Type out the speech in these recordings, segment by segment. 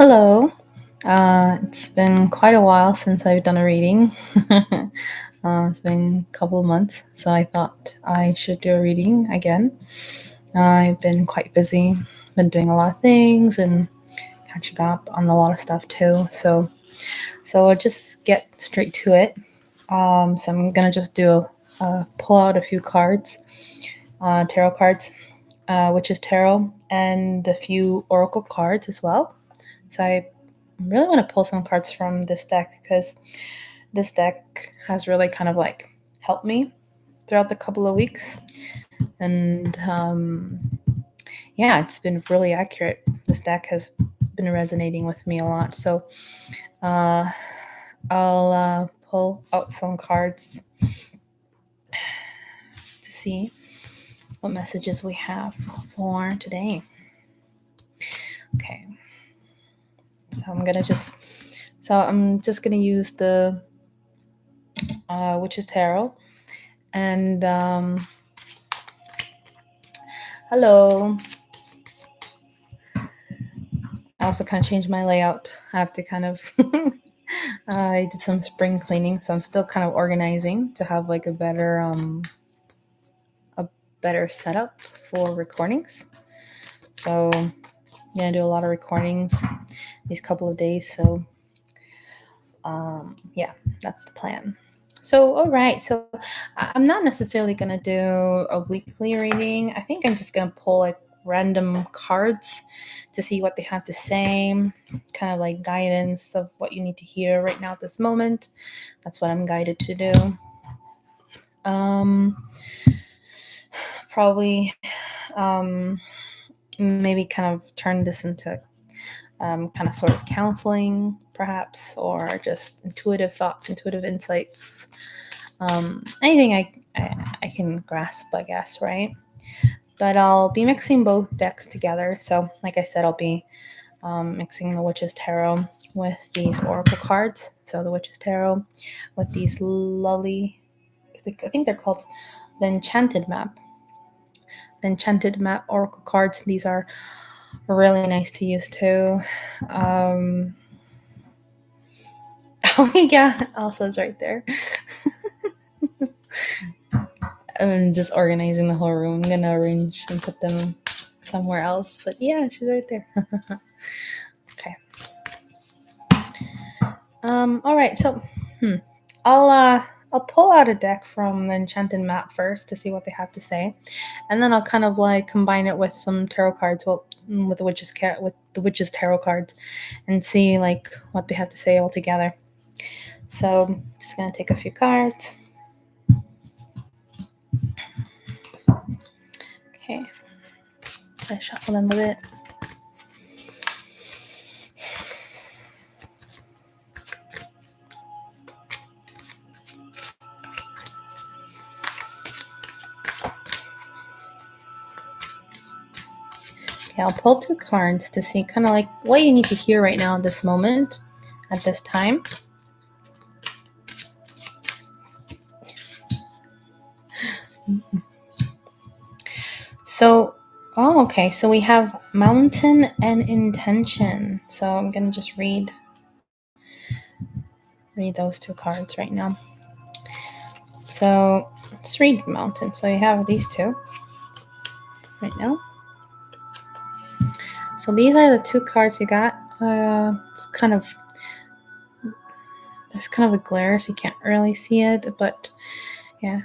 Hello. It's been quite a while since I've done a reading. It's been a couple of months, so I thought I should do a reading again. I've been quite busy, been doing a lot of things and catching up on a lot of stuff too. So I'll just get straight to it. So I'm gonna just pull out a few cards, tarot cards, which is tarot, and a few oracle cards as well. So I really want to pull some cards from this deck because this deck has really kind of like helped me throughout the couple of weeks. And yeah, it's been really accurate. This deck has been resonating with me a lot. So uh, I'll pull out some cards to see what messages we have for today. Okay. So I'm just gonna use the Witch's Tarot. And hello. I also kind of changed my layout. I have to kind of I did some spring cleaning, so I'm still kind of organizing to have like a better setup for recordings. So I'm gonna do a lot of recordings these couple of days. So yeah, that's the plan. So all right, so I'm not necessarily gonna do a weekly reading. I think I'm just gonna pull like random cards to see what they have to say, kind of like guidance of what you need to hear right now at this moment. That's what I'm guided to do. Probably maybe kind of turn this into kind of sort of counseling perhaps, or just intuitive thoughts, intuitive insights, anything I can grasp, I guess, right? But I'll be mixing both decks together. So like I said, I'll be mixing the Witch's Tarot with these oracle cards. So the Witch's Tarot with these lovely, I think they're called the Enchanted Map. The Enchanted Map oracle cards. These are really nice to use too. Oh yeah, Elsa's right there. I'm just organizing the whole room. I'm gonna arrange and put them somewhere else. But yeah, she's right there. Okay. All right. So, I'll pull out a deck from the Enchanted Map first to see what they have to say, and then I'll kind of like combine it with some tarot cards, with the Witch's Tarot cards, and see like what they have to say all together. So, I'm just gonna take a few cards. Okay. I shuffle them a bit. Okay, I'll pull two cards to see kind of like what you need to hear right now at this moment, at this time. So, okay. So we have Mountain and Intention. So I'm going to just read those two cards right now. So let's read Mountain. So you have these two right now. So these are the two cards you got. It's kind of, there's kind of a glare, so you can't really see it, but yeah.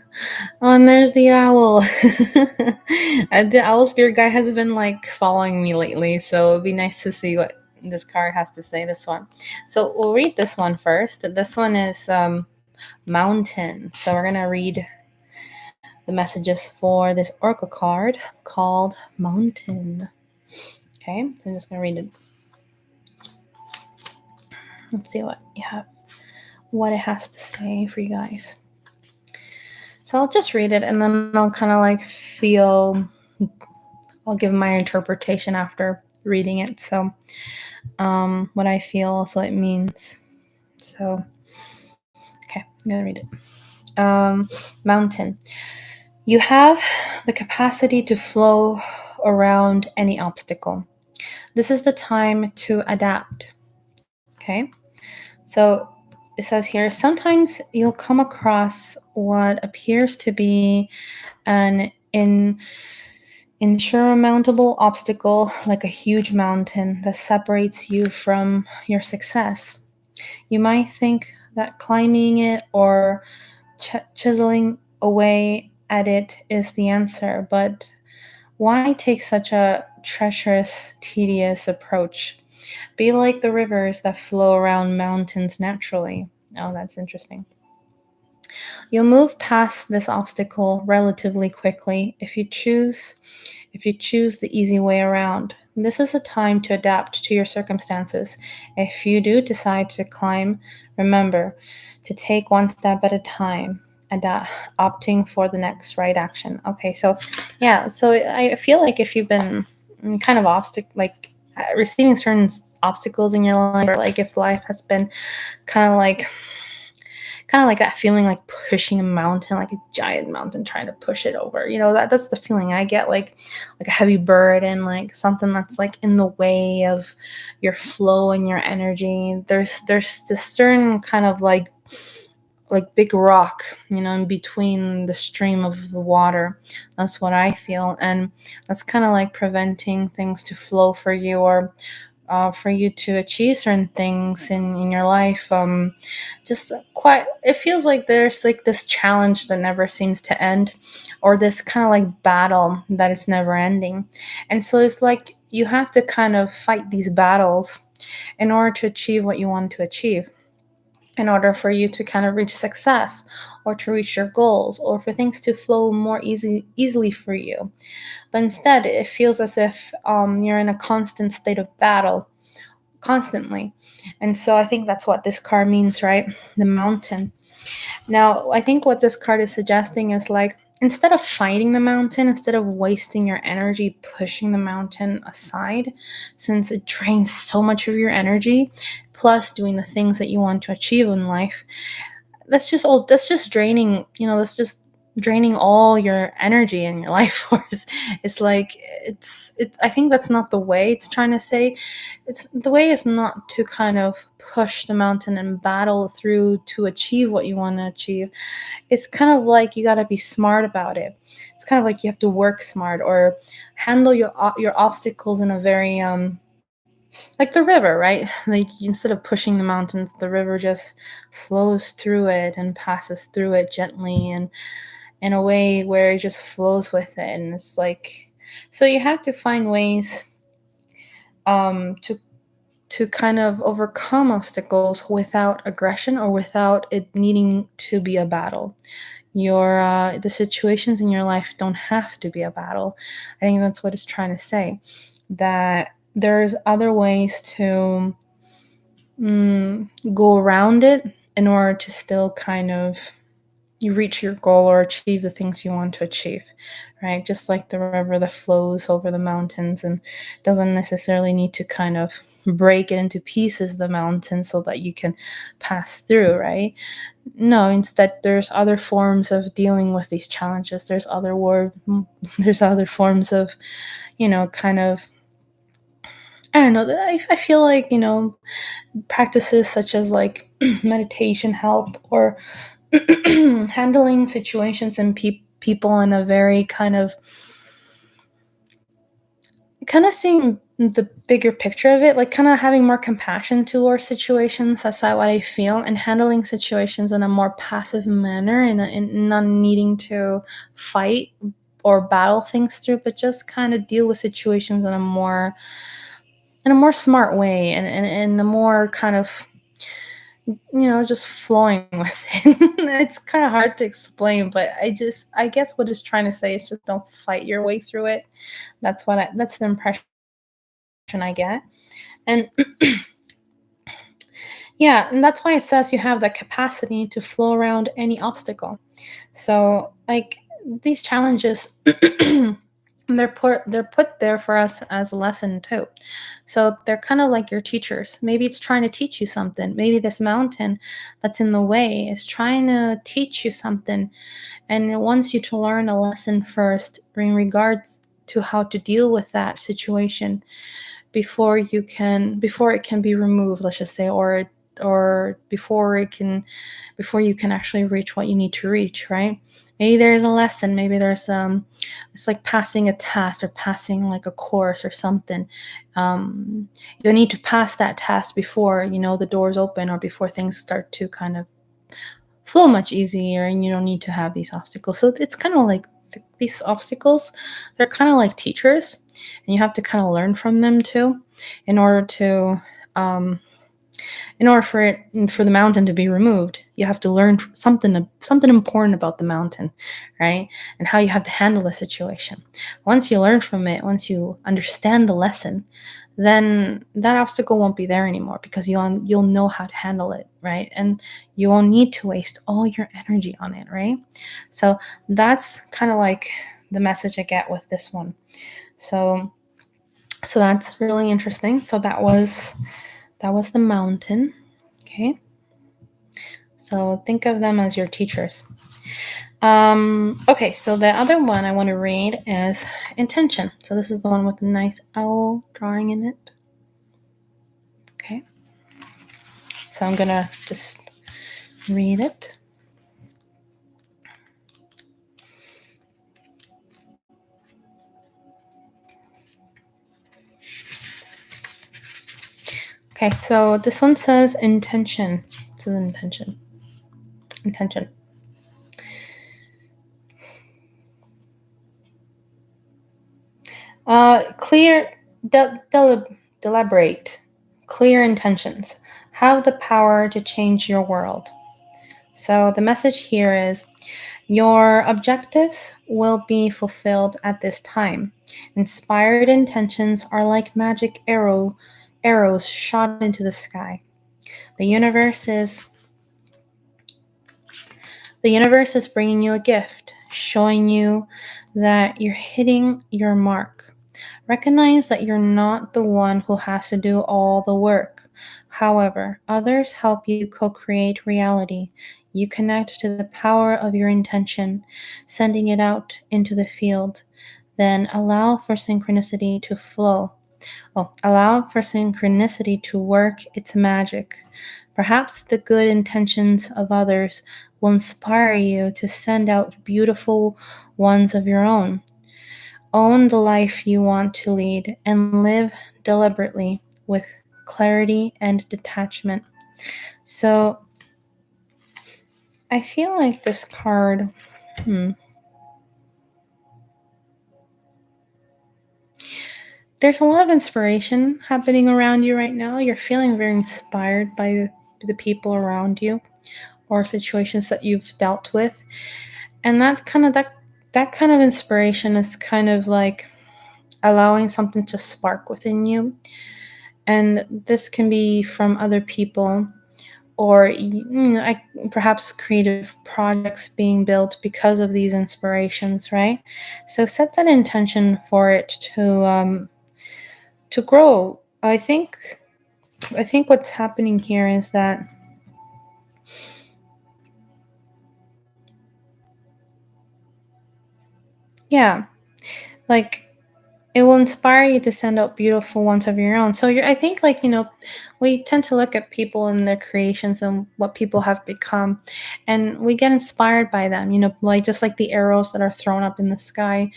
Oh, and there's the owl. The owl spirit guy has been like following me lately, so it'd be nice to see what this card has to say. This one. So we'll read this one first. This one is Mountain. So we're gonna read the messages for this oracle card called Mountain. Okay, so I'm just gonna read it. Let's see what it has to say for you guys. So I'll just read it, and then I'll kind of like I'll give my interpretation after reading it. So what I feel, also it means. So okay, I'm gonna read it. Mountain. You have the capacity to flow around any obstacle. This is the time to adapt. Okay. So it says here, sometimes you'll come across what appears to be an insurmountable obstacle, like a huge mountain that separates you from your success. You might think that climbing it or chiseling away at it is the answer, but why take such a treacherous, tedious approach? Be like the rivers that flow around mountains naturally. Oh, that's interesting. You'll move past this obstacle relatively quickly if you choose the easy way around. This is the time to adapt to your circumstances. If you do decide to climb, remember to take one step at a time, adapt, opting for the next right action. Okay, so yeah, so I feel like if you've been kind of receiving certain obstacles in your life, or like if life has been kind of like that feeling like pushing a mountain, like a giant mountain, trying to push it over. That's the feeling I get, like a heavy burden, like something that's like in the way of your flow and your energy. There's this certain kind of like big rock, in between the stream of the water. That's what I feel, and that's kind of like preventing things to flow for you, or for you to achieve certain things in your life. Just quite, it feels like there's like this challenge that never seems to end, or this kind of like battle that is never ending. And so it's like you have to kind of fight these battles in order to achieve what you want to achieve, in order for you to kind of reach success, or to reach your goals, or for things to flow more easily for you. But instead, it feels as if you're in a constant state of battle, constantly. And so I think that's what this card means, right? The mountain. Now, I think what this card is suggesting is like, instead of fighting the mountain, instead of wasting your energy pushing the mountain aside, since it drains so much of your energy, plus doing the things that you want to achieve in life, that's just draining, that's just draining all your energy and your life force. It's like it's I think that's not the way it's trying to say. It's the way is not to kind of push the mountain and battle through to achieve what you want to achieve. It's kind of like you got to be smart about it. It's kind of like you have to work smart, or handle your obstacles in a very like the river, right? Like instead of pushing the mountains, the river just flows through it and passes through it gently, and in a way where it just flows with it. And it's like, so you have to find ways to kind of overcome obstacles without aggression, or without it needing to be a battle. The situations in your life don't have to be a battle. I think that's what it's trying to say, that there's other ways to go around it in order to still kind of you reach your goal or achieve the things you want to achieve, right? Just like the river that flows over the mountains and doesn't necessarily need to kind of break it into pieces, the mountain, so that you can pass through, right? No, instead there's other forms of dealing with these challenges. There's other forms of, kind of, I don't know. I feel like, practices such as like meditation help, or handling situations and people in a very kind of seeing the bigger picture of it, like kind of having more compassion towards situations. That's what I feel, and handling situations in a more passive manner, and not needing to fight or battle things through, but just kind of deal with situations in a more smart way, and in a more kind of, just flowing with it. It's kind of hard to explain, but I guess what it's trying to say is just don't fight your way through it. That's the impression I get. And yeah, and that's why it says you have the capacity to flow around any obstacle. So like these challenges, they're put there for us as a lesson too. So they're kind of like your teachers. Maybe it's trying to teach you something. Maybe this mountain that's in the way is trying to teach you something, and it wants you to learn a lesson first in regards to how to deal with that situation, before it can be removed, let's just say, or before you can actually reach what you need to reach, right? Maybe there's a lesson, maybe there's it's like passing a test or passing like a course or something. You need to pass that test before the doors open, or before things start to kind of flow much easier, and you don't need to have these obstacles. So it's kind of like these obstacles, they're kind of like teachers, and you have to kind of learn from them too, in order to for the mountain to be removed. You have to learn something important about the mountain, right? And how you have to handle the situation. Once you learn from it, once you understand the lesson, then that obstacle won't be there anymore, because you'll know how to handle it, right? And you won't need to waste all your energy on it, right? So that's kind of like the message I get with this one. So that's really interesting. So that was the mountain. Okay. So think of them as your teachers. Okay, so the other one I want to read is intention. So this is the one with a nice owl drawing in it. Okay. So I'm going to just read it. Okay, so this one says intention. This is intention. Intention. Clear, deliberate, clear intentions have the power to change your world. So the message here is, your objectives will be fulfilled at this time. Inspired intentions are like magic arrows shot into the sky. The universe is bringing you a gift, showing you that you're hitting your mark. Recognize that you're not the one who has to do all the work. However, others help you co-create reality. You connect to the power of your intention, sending it out into the field. Then allow for synchronicity to flow. Allow for synchronicity to work its magic. Perhaps the good intentions of others will inspire you to send out beautiful ones of your own. Own the life you want to lead and live deliberately with clarity and detachment. So I feel like this card, there's a lot of inspiration happening around you right now. You're feeling very inspired by the people around you, or situations that you've dealt with. And that's kind of that kind of inspiration is kind of like allowing something to spark within you. And this can be from other people, or perhaps creative projects being built because of these inspirations, right? So set that intention for it to grow. I think what's happening here is that like it will inspire you to send out beautiful ones of your own. So I think, like, we tend to look at people and their creations and what people have become, and we get inspired by them, like just like the arrows that are thrown up in the sky.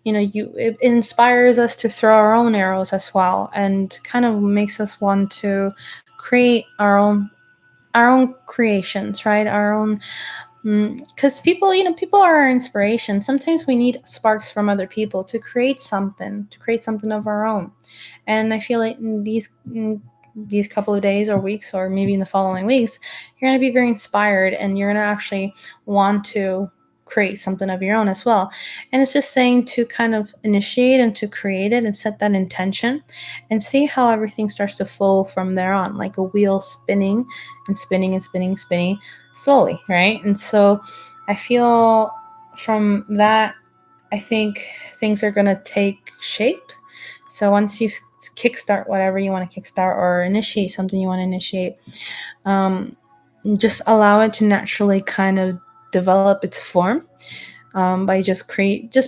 It inspires us to throw our own arrows as well, and kind of makes us want to create our own creations, right? Our own, because people are our inspiration. Sometimes we need sparks from other people to create something of our own. And I feel like in these couple of days or weeks, or maybe in the following weeks, you're going to be very inspired, and you're going to actually want to create something of your own as well. And it's just saying to kind of initiate and to create it and set that intention, and see how everything starts to flow from there on, like a wheel spinning and spinning and spinning, slowly, right? And so I feel from that, I think things are going to take shape. So once you kickstart whatever you want to kickstart, or initiate something you want to initiate, just allow it to naturally kind of develop its form. by just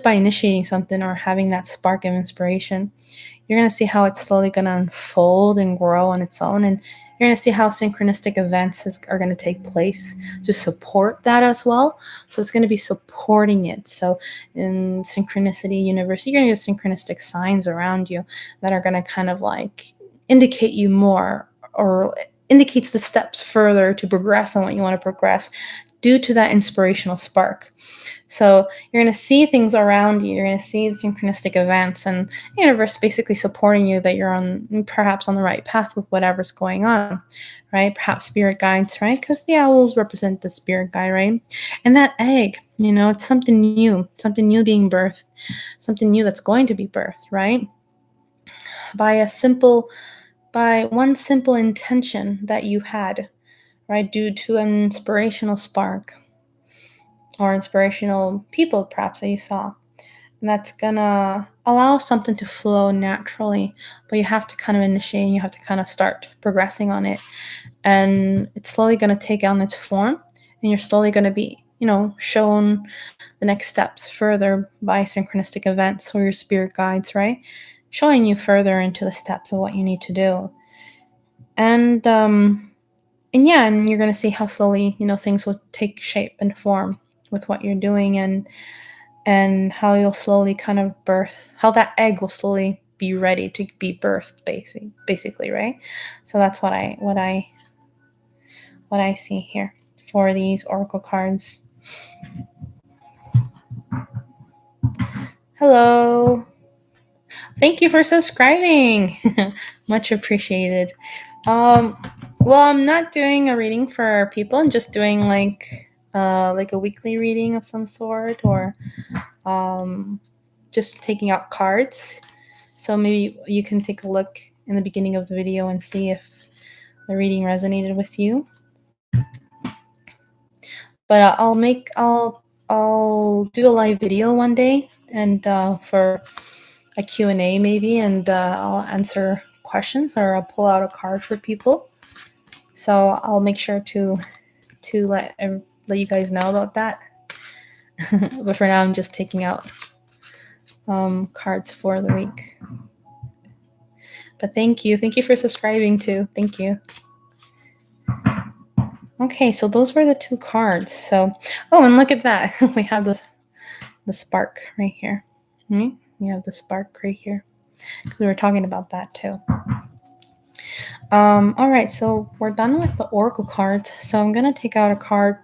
by initiating something or having that spark of inspiration. You're going to see how it's slowly going to unfold and grow on its own, and you're going to see how synchronistic events are going to take place to support that as well. So it's going to be supporting it. So in Synchronicity Universe, you're going to get synchronistic signs around you that are going to kind of like indicate you more, or indicates the steps further to progress on what you want to progress due to that inspirational spark. So you're going to see things around you. You're going to see the synchronistic events, and the universe basically supporting you that you're perhaps on the right path with whatever's going on, right? Perhaps spirit guides, right? Because the owls represent the spirit guide, right? And that egg, it's something new being birthed, something new that's going to be birthed, right? By one simple intention that you had, right? Due to an inspirational spark or inspirational people perhaps that you saw. And that's gonna allow something to flow naturally, but you have to kind of initiate and you have to kind of start progressing on it. And it's slowly gonna take on its form, and you're slowly gonna be, shown the next steps further by synchronistic events or your spirit guides, right? Showing you further into the steps of what you need to do. And yeah, and you're gonna see how slowly, things will take shape and form with what you're doing, and how you'll slowly kind of how that egg will slowly be ready to be birthed, basically, right? So that's what I see here for these oracle cards. Hello. Thank you for subscribing. Much appreciated. Well, I'm not doing a reading for people. I'm just doing like a weekly reading of some sort, or just taking out cards. So maybe you can take a look in the beginning of the video and see if the reading resonated with you. But I'll do a live video one day, and for a Q&A maybe, and I'll answer questions, or I'll pull out a card for people. So I'll make sure to let you guys know about that. But for now, I'm just taking out cards for the week. But thank you for subscribing too. Thank you. Okay, so those were the 2 cards. So, and look at that. We have the spark right here. We have the spark right here, because we were talking about that too. All right, so we're done with the oracle cards. So I'm going to take out a card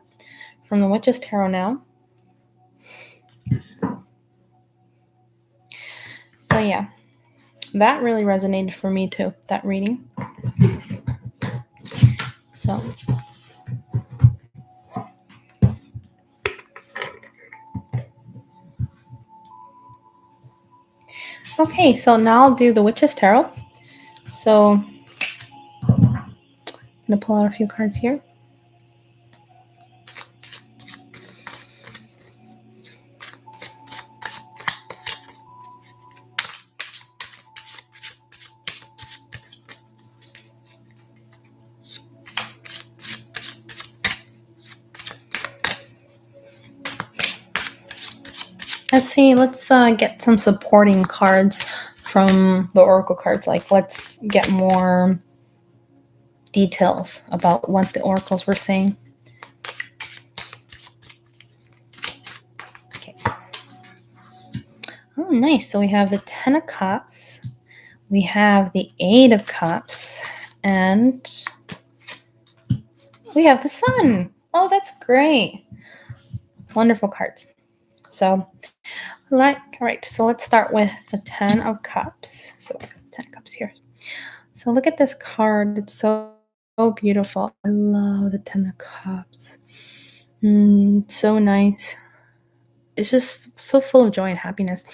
from the Witch's Tarot now. So yeah, that really resonated for me too, that reading. So okay, so now I'll do the Witch's Tarot. So I'm going to pull out a few cards here. Let's see, let's get some supporting cards from the oracle cards. Like, let's get more details about what the oracles were saying. Okay. Oh, nice. So we have the 10 of Cups, we have the 8 of Cups, and we have the Sun. Oh, that's great. Wonderful cards. So, all right, so let's start with the 10 of Cups. So 10 of Cups here. So look at this card. It's so beautiful. I love the 10 of Cups. So nice. It's just so full of joy and happiness.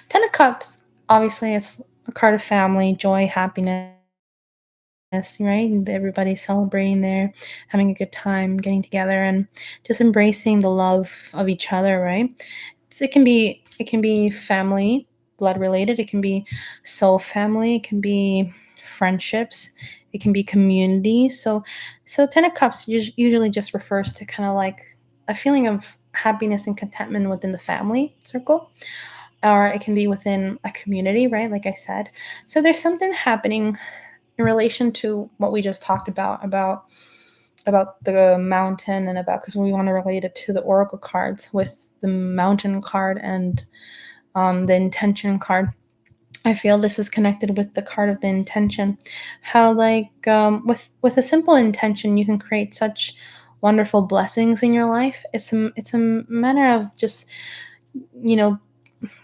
10 of Cups, obviously, is a card of family, joy, happiness, right? Everybody's celebrating there, having a good time, getting together, and just embracing the love of each other, right? It can be family, blood related. It can be soul family. It can be friendships. It can be community. So 10 of Cups usually just refers to kind of like a feeling of happiness and contentment within the family circle, or it can be within a community, right? Like I said. So there's something happening in relation to what we just talked about the mountain, and about, because we want to relate it to the oracle cards with the mountain card and the intention card. I feel this is connected with the card of the intention. How, like, with a simple intention, you can create such wonderful blessings in your life. It's a matter of just, you know,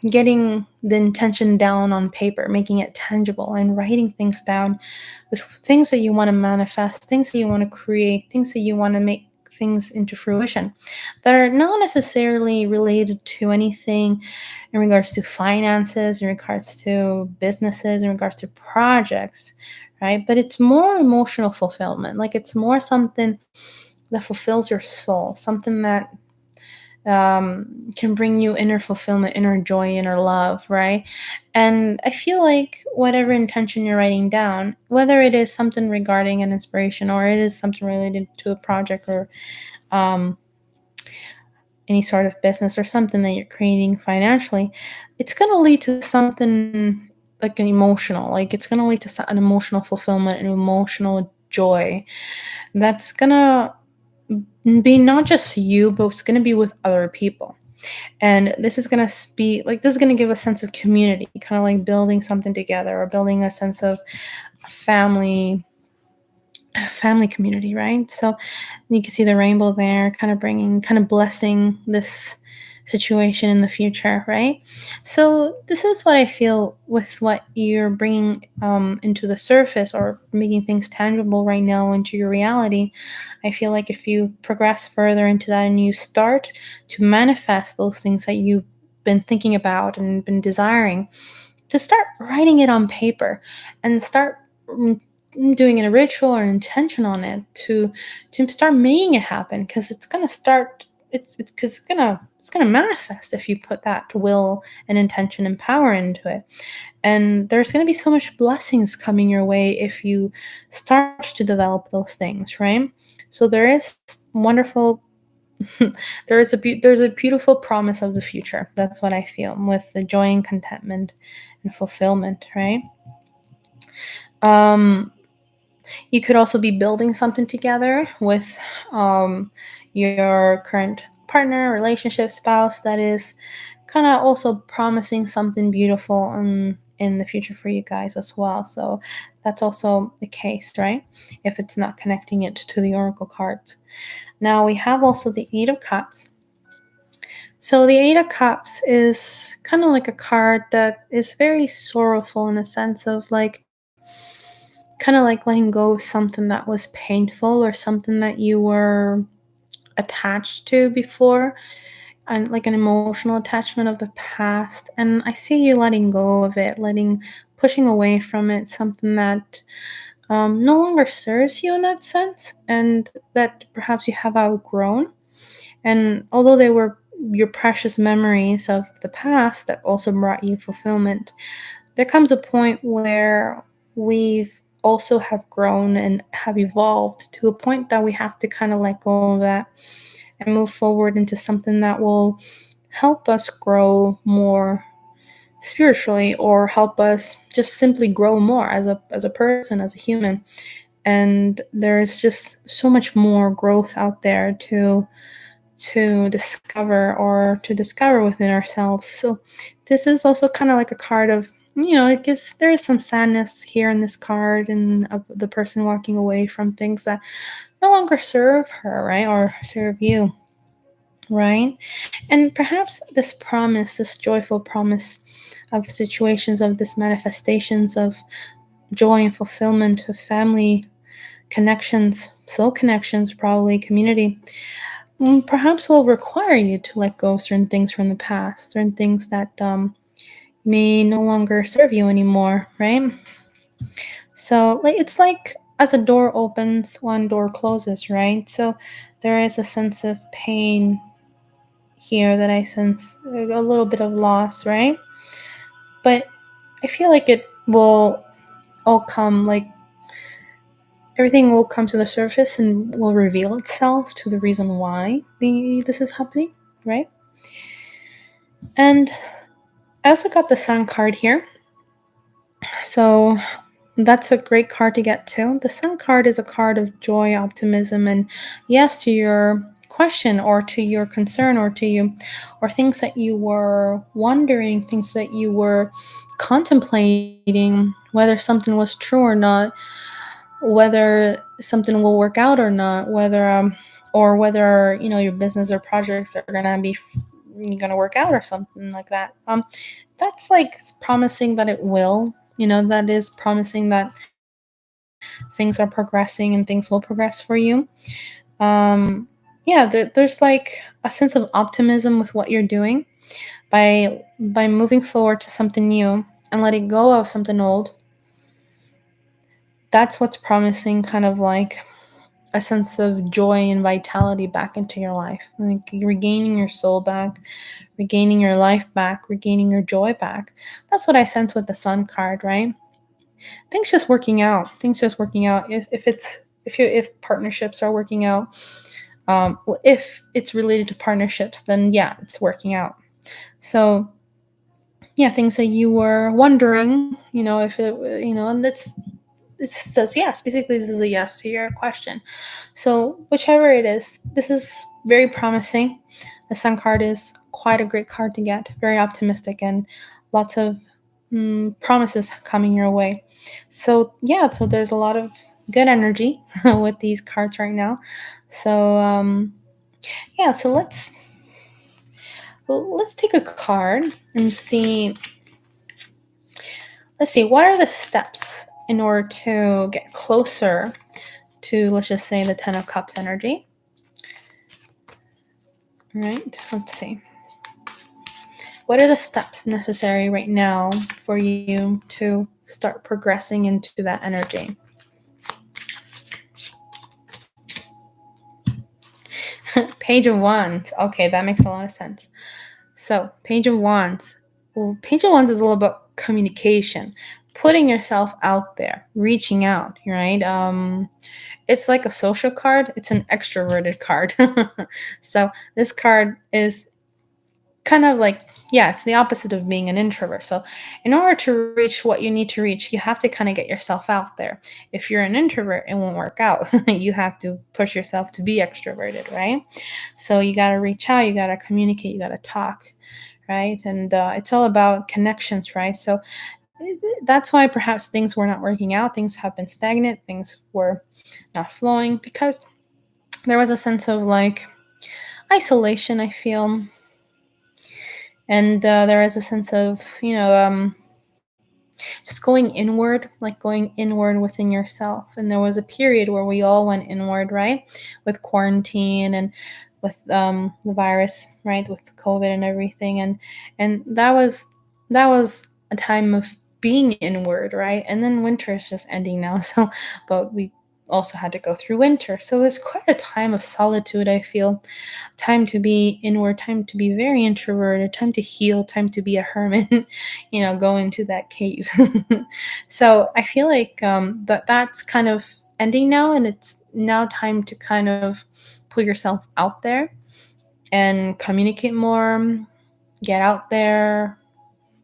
getting the intention down on paper, making it tangible, and writing things down with things that you want to manifest, things that you want to create, things that you want to make things into fruition that are not necessarily related to anything in regards to finances, in regards to businesses, in regards to projects, right? But it's more emotional fulfillment. Like, it's more something that fulfills your soul, something that can bring you inner fulfillment, inner joy, inner love, right? And I feel like whatever intention you're writing down, whether it is something regarding an inspiration, or it is something related to a project, or um, any sort of business, or something that you're creating financially, it's going to lead to something like an emotional, like it's going to lead to an emotional fulfillment, an emotional joy that's going to be not just you, but it's going to be with other people. And this is going to be like, this is going to give a sense of community, kind of like building something together, or building a sense of family community, right? So you can see the rainbow there, kind of blessing this situation in the future, right? So this is what I feel with what you're bringing into the surface, or making things tangible right now into your reality. I feel like if you progress further into that, and you start to manifest those things that you've been thinking about and been desiring, to start writing it on paper, and start doing a ritual or an intention on it, to start making it happen, because it's gonna start. It's because it's gonna manifest if you put that will and intention and power into it. And there's gonna be so much blessings coming your way if you start to develop those things, right? So there is wonderful. There's a beautiful promise of the future. That's what I feel with the joy and contentment and fulfillment, right? Um, you could also be building something together with your current partner, relationship, spouse, that is kind of also promising something beautiful in the future for you guys as well. So that's also the case, right? If it's not connecting it to the oracle cards. Now we have also the Eight of Cups. So the Eight of Cups is kind of like a card that is very sorrowful, in a sense of like, kind of like letting go of something that was painful, or something that you were attached to before, and like an emotional attachment of the past. And I see you letting go of it, pushing away from it, something that no longer serves you in that sense, and that perhaps you have outgrown. And although they were your precious memories of the past that also brought you fulfillment, there comes a point where we've also have grown and have evolved to a point that we have to kind of let go of that, and move forward into something that will help us grow more spiritually, or help us just simply grow more as a person, as a human. And there's just so much more growth out there to discover within ourselves. So this is also kind of like a card of, it gives, there is some sadness here in this card, and of the person walking away from things that no longer serve her, right? Or serve you, right? And perhaps this promise, this joyful promise of situations, of this manifestations of joy and fulfillment, of family connections, soul connections, probably community, perhaps will require you to let go of certain things from the past, certain things that may no longer serve you anymore, right? So, like, it's like as a door opens, one door closes, right? So there is a sense of pain here that I sense, a little bit of loss, right? But I feel like it will all come, like, everything will come to the surface and will reveal itself to the reason why this is happening, right? And I also got the Sun card here. So that's a great card to get to. The Sun card is a card of joy, optimism, and yes to your question or to your concern or to you or things that you were wondering, things that you were contemplating, whether something was true or not, whether something will work out or not, whether or whether your business or projects are gonna work out or something like that. That's like promising that it will. That is promising that things are progressing and things will progress for you. Yeah, there's like a sense of optimism with what you're doing by moving forward to something new and letting go of something old. That's what's promising, kind of like a sense of joy and vitality back into your life, like regaining your soul back, regaining your life back, regaining your joy back. That's what I sense with the Sun card, right? Things just working out. If partnerships are working out, if it's related to partnerships, then yeah, it's working out. So yeah, things that you were wondering, if it, and it says yes. Basically, this is a yes to your question. So whichever it is, this is very promising. The Sun card is quite a great card to get, very optimistic, and lots of promises coming your way. So yeah, so there's a lot of good energy with these cards right now. So yeah, so let's take a card and see. Let's see, what are the steps in order to get closer to, let's just say, the Ten of Cups energy. All right, let's see. What are the steps necessary right now for you to start progressing into that energy? Page of Wands. Okay, that makes a lot of sense. So, Page of Wands. Well, Page of Wands is all about communication, putting yourself out there, reaching out, right? It's like a social card. It's an extroverted card. So, this card is kind of like, yeah, it's the opposite of being an introvert. So in order to reach what you need to reach, you have to kind of get yourself out there. If you're an introvert, it won't work out. You have to push yourself to be extroverted, right? So you got to reach out, you got to communicate, you got to talk, right? And it's all about connections, right? So that's why perhaps things were not working out, things have been stagnant, things were not flowing, because there was a sense of like isolation, I feel. And there is a sense of just going inward, like going inward within yourself. And there was a period where we all went inward, right, with quarantine and with the virus, right, with COVID and everything. And that was a time of being inward, right? And then winter is just ending now. So but we also had to go through winter, so it was quite a time of solitude, I feel. Time to be inward, time to be very introverted, time to heal, time to be a hermit, go into that cave. So I feel like that's kind of ending now, and it's now time to kind of put yourself out there and communicate more, get out there,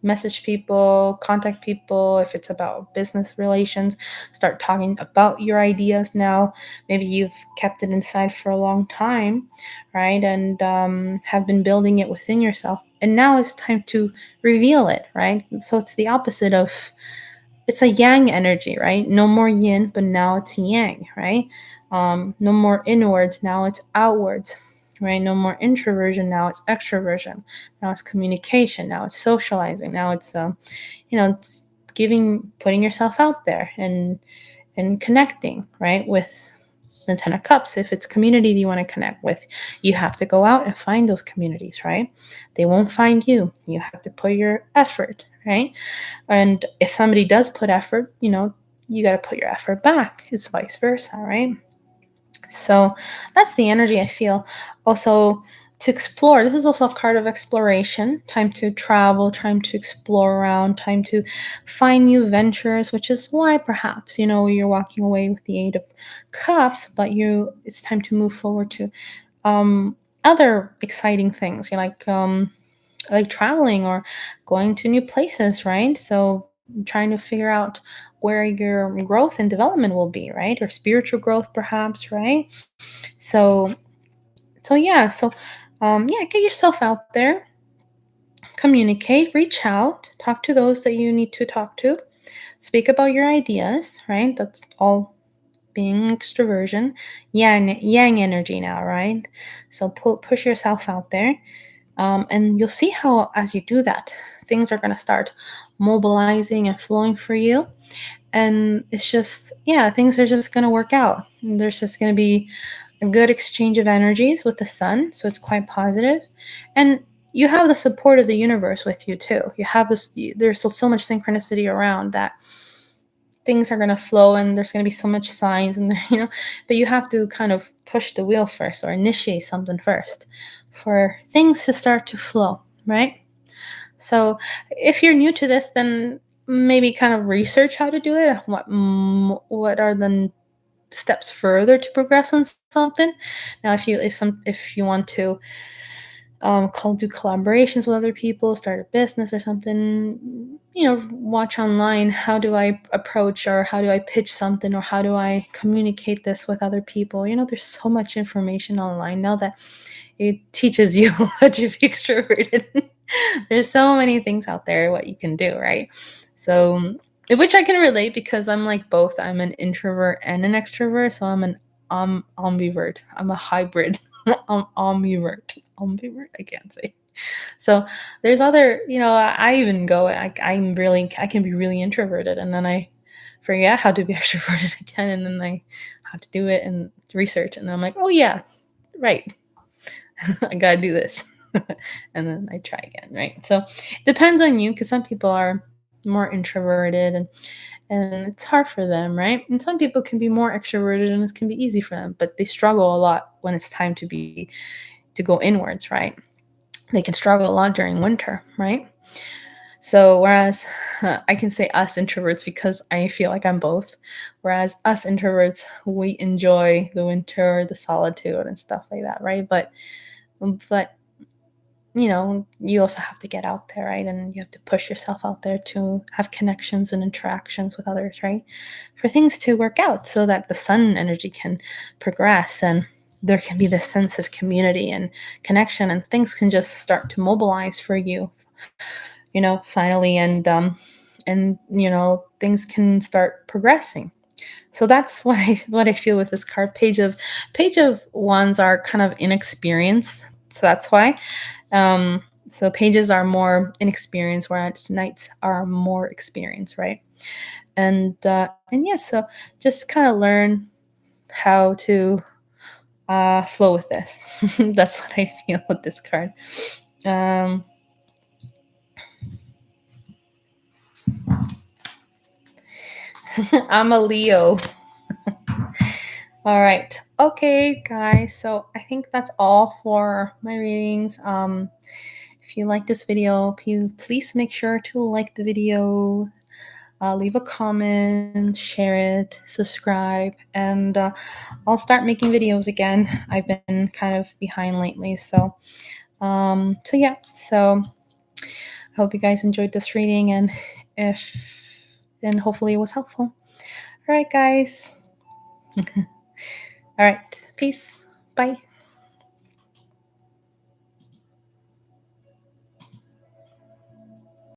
message people, contact people. If it's about business relations, start talking about your ideas now. Maybe you've kept it inside for a long time, right? And have been building it within yourself. And now it's time to reveal it, right? So it's the opposite of, it's a yang energy, right? No more yin, but now it's yang, right? No more inwards, now it's outwards, right? No more introversion, now it's extroversion. Now it's communication, now it's socializing, now it's it's putting yourself out there and connecting, right, with the Ten of Cups. If it's community that you want to connect with, you have to go out and find those communities, right? They won't find you. You have to put your effort, right? And if somebody does put effort, you got to put your effort back. It's vice versa, right? So that's the energy I feel. Also, to explore, this is also a card of exploration, time to travel, time to explore around, time to find new ventures, which is why perhaps, you're walking away with the Eight of Cups, but it's time to move forward to other exciting things, like traveling or going to new places, right? So trying to figure out where your growth and development will be, right? Or spiritual growth perhaps, right? So yeah, get yourself out there, communicate, reach out, talk to those that you need to talk to, speak about your ideas, right? That's all being extroversion, yang energy now, right? So push yourself out there, and you'll see how as you do that, things are going to start mobilizing and flowing for you. And it's just, yeah, things are just going to work out. There's just going to be a good exchange of energies with the sun, so it's quite positive. And you have the support of the universe with you too. You have this, there's so much synchronicity around that things are going to flow, and there's going to be so much signs and but you have to kind of push the wheel first or initiate something first for things to start to flow, right? So if you're new to this, then maybe kind of research how to do it. What are the steps further to progress on something? Now, if you want to do collaborations with other people, start a business or something, watch online, how do I approach, or how do I pitch something, or how do I communicate this with other people? There's so much information online now that it teaches you how to be extroverted. There's so many things out there what you can do, right? So, which I can relate, because I'm like both. I'm an introvert and an extrovert, so I'm an ambivert. I'm a hybrid. I'm ambivert. I can't say. So there's other, I even go. I can be really introverted, and then I forget how to be extroverted again, and then I have to do it and research, and then I'm like, oh yeah, right. I gotta do this. And then I try again, right? So it depends on you, because some people are more introverted, and it's hard for them, right? And some people can be more extroverted and it can be easy for them, but they struggle a lot when it's time to go inwards, right? They can struggle a lot during winter, right? So whereas I can say us introverts because I feel like I'm both. Whereas us introverts, we enjoy the winter, the solitude and stuff like that, right? But you also have to get out there, right? And you have to push yourself out there to have connections and interactions with others, right? For things to work out so that the sun energy can progress, and there can be this sense of community and connection, and things can just start to mobilize for you, finally, and things can start progressing. So that's what I feel with this card. Page of wands are kind of inexperienced, so that's why. So pages are more inexperienced, whereas knights are more experienced, right? And yeah, so just kind of learn how to flow with this. That's what I feel with this card. I'm a Leo. All right. Okay, guys. So I think that's all for my readings. If you like this video, please make sure to like the video, leave a comment, share it, subscribe, and I'll start making videos again. I've been kind of behind lately, so yeah. So I hope you guys enjoyed this reading, and hopefully it was helpful. All right, guys. All right. Peace. Bye.